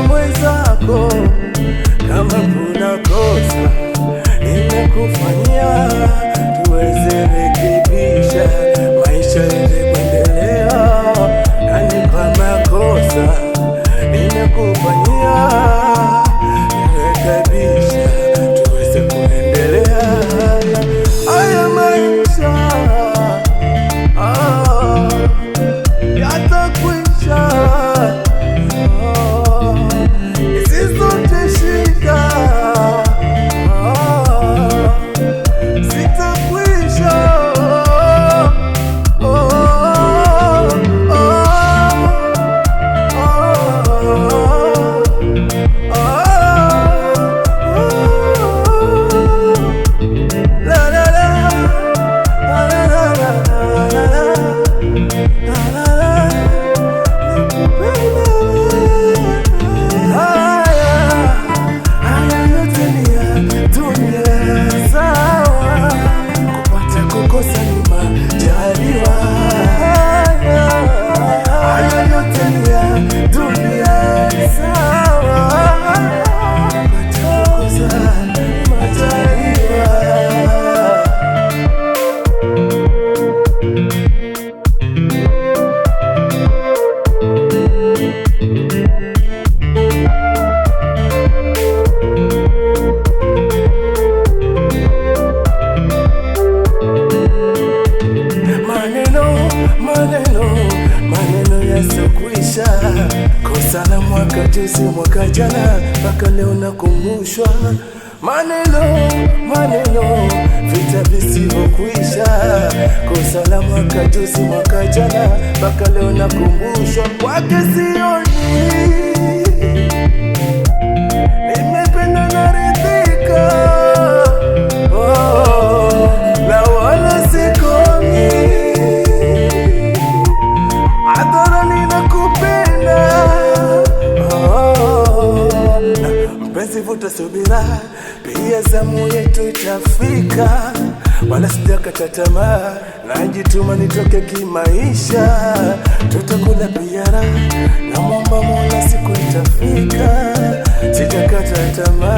mwenzako, kama kuna kosa nimekufanyia, tuweze rekebisha, maisha yende kuendelea. Yani kwa makosa nimekufanyia, rekebisha, tuweze kuendelea. Haya maisha yatakwisha, hizi zote shida zitakwisha. Maneno yasokwisha, kosa la mwaka juzi, mwaka jana, mpaka leo nakumbushwa. Maneno, vita visivyokwisha, kosa la mwaka juzi, mwaka jana, mpaka leo nakumbushwa. Kwake sioni, nimependa naridhika, na wala sikomi, adhara ninakupenda. Mpenzi, vuta subira, pia zamu yetu itafika, wala sijakata tamaa, najituma nitoke kimaisha, tutakula piara, na Muomba Mola siku itafika, sijakata tamaa.